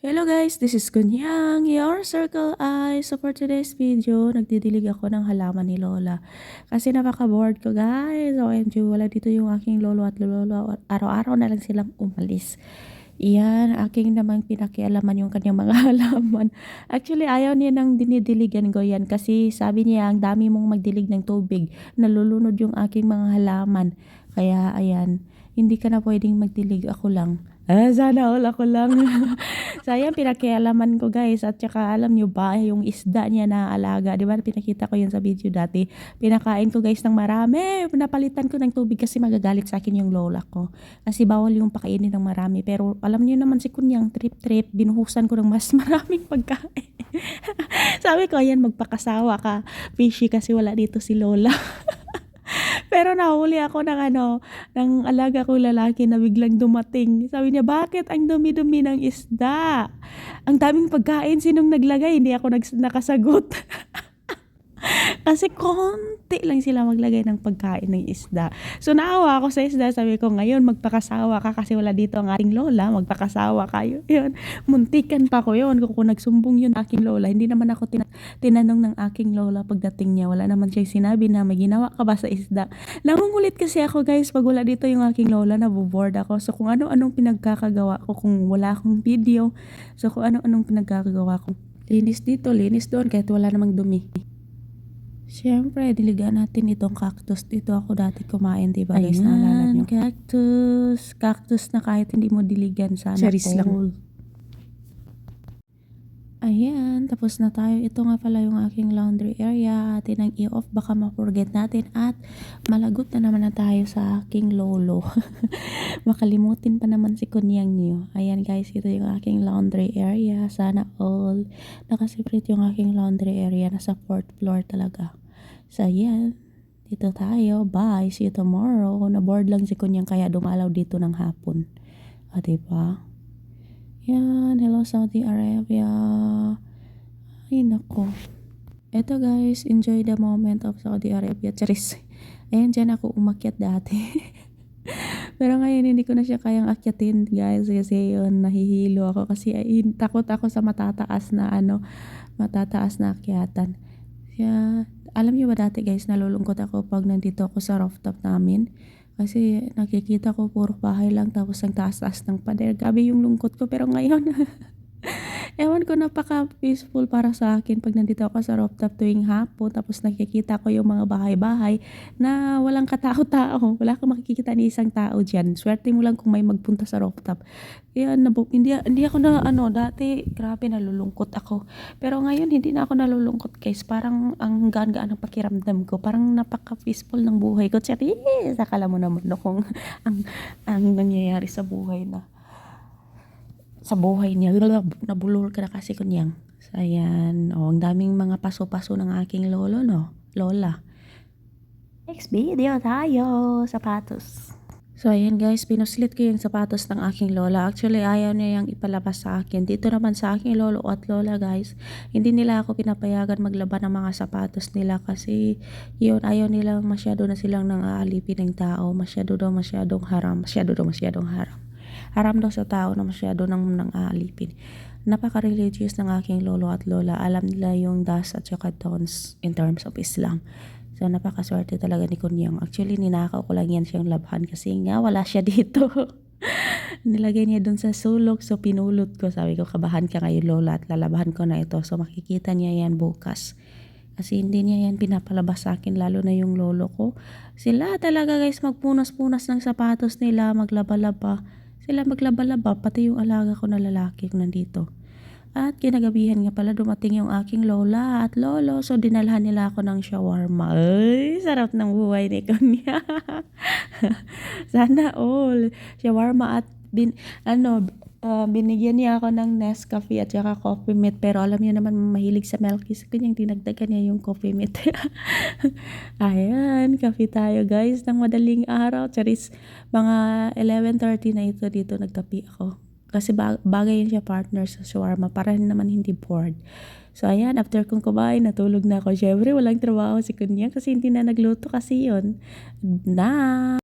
Hello guys, this is Kunyang, your circle eye. So for today's video, nagdidilig ako ng halaman ni Lola. Kasi napaka-bored ko guys. OMG, wala dito yung aking lolo at lolo. Araw-araw na lang silang umalis. Iyan, aking namang pinakialaman yung kanyang mga halaman. Actually, ayaw niya nang dinidiligan ko yan. Kasi sabi niya, ang dami mong magdilig ng tubig. Nalulunod yung aking mga halaman. Kaya ayan, hindi ka na pwedeng magdilig, ako lang. Sana all ako lang. So, ayan, pinakialaman ko guys. At saka alam nyo ba, yung isda niya na alaga. Di ba, pinakita ko yun sa video dati. Pinakain ko guys ng marami. Napalitan ko ng tubig kasi magagalit sa akin yung lola ko. Kasi bawal yung pakainin ng marami. Pero alam niyo naman si Kunyang, trip-trip, binuhusan ko ng mas maraming pagkain. Sabi ko, ayan, magpakasawa ka, fishy, kasi wala dito si lola. Pero nahuli ako ng alaga ko lalaki na biglang dumating. Sabi niya, bakit ang dumi-dumi ng isda? Ang daming pagkain, sinong naglagay? Hindi ako nakasagot. Kasi konti lang sila maglagay ng pagkain ng isda. So naawa ako sa isda, sabi ko ngayon magpakasawa ka kasi wala dito ang ating lola, magpakasawa kayo. Yun, muntikan pa ko yun kung nagsumbong yun aking lola. Hindi naman ako tinanong ng aking lola pagdating niya. Wala naman siya sinabi na may ginawa ka ba sa isda. Nangungulit kasi ako guys pag wala dito yung aking lola, naboboard ako. So kung ano-anong pinagkakagawa ko kung wala akong video. So kung ano-anong pinagkakagawa ko. Linis dito, linis doon kahit wala namang dumi. Siyempre, diligan natin itong cactus. Dito ako dati kumain, diba guys? Naalala nyo? Cactus. Cactus na kahit hindi mo diligan, sana Cherries lang. Ayan, tapos na tayo. Ito nga pala yung aking laundry area. Atin ang i-off, baka ma-forget natin. At malagot na naman na tayo sa aking lolo. Makalimutin pa naman si Kunyang nyo. Ayan guys, ito yung aking laundry area. Sana all. Nakaseparate yung aking laundry area. Nasa 4th floor talaga. So ayan, dito tayo. Bye, see you tomorrow. Na-board lang si Kunyang kaya dumalaw dito ng hapon. Diba? Yan, hello Saudi Arabia. Ay nako. Eto guys, enjoy the moment of Saudi Arabia. Charis. Ayan, dyan ako umakyat dati. Pero ngayon hindi ko na siya kayang akyatin guys kasi yun, nahihilo ako kasi takot ako sa matataas na akyatan. Kaya, alam niyo ba dati guys, nalulungkot ako pag nandito ako sa rooftop namin. Kasi nakikita ko puro bahay lang tapos ang taas-taas ng pader. Gabi yung lungkot ko pero ngayon ewan ko, napaka-peaceful para sa akin pag nandito ako sa rooftop tuwing hapon tapos nakikita ko yung mga bahay-bahay na walang katao-tao. Wala kang makikita ni isang tao dyan. Swerte mo lang kung may magpunta sa rooftop. Kaya hindi ako dati grabe nalulungkot ako. Pero ngayon hindi na ako nalulungkot guys. Parang ang gaan-gaan ang pakiramdam ko. Parang napaka-peaceful ng buhay ko. Charis! Akala mo naman kung ang nangyayari sa buhay niya, nabulol ka na kasi Kunyang. So, ayan. Ang daming mga paso-paso ng aking lola. Next video tayo, sapatos. So, ayan guys, pinuslit ko yung sapatos ng aking lola. Actually, ayaw niya yung ipalabas sa akin. Dito naman sa aking lolo at lola guys, hindi nila ako pinapayagan maglaba ng mga sapatos nila kasi yun, ayaw nila masyado na silang nang-aalipin ng tao. Masyadong haram. Haram daw sa tao na masyado nang aalipin. Napaka-religious ng aking lolo at lola. Alam nila yung das at saka dons in terms of Islam. So, napakaswerte talaga ni Kunyang. Actually, ninakaw ko lang yan siyang labhan kasi nga wala siya dito. Nilagay niya dun sa sulok. So, pinulot ko. Sabi ko, kabahan ka ngayon lola at lalabahan ko na ito. So, makikita niya yan bukas. Kasi hindi niya yan pinapalabas sa akin, lalo na yung lolo ko. Sila talaga guys, magpunas-punas ng sapatos nila, maglaba-laba. Sila maglaba-laba, pati yung alaga ko na lalaki kung nandito. At kinagabihan nga pala dumating yung aking lola at lolo. So dinalhan nila ako ng shawarma. Ay, sarap ng buhay ni Kunya. Sana all. Shawarma at binigyan niya ako ng Nescafe at saka coffee mate. Pero alam niyo naman mahilig sa milk tea. Kanyang dinagdagan niya yung coffee mate. Ayan, kape tayo guys ng madaling araw. Charis, mga 11:30 na ito dito nagkape ako. Kasi bagay yun siya partner sa shawarma para naman hindi bored. So ayan, after kong kumain, natulog na ako. Syempre, walang trabaho si Kunya kasi hindi na nagluto kasi yun. Na!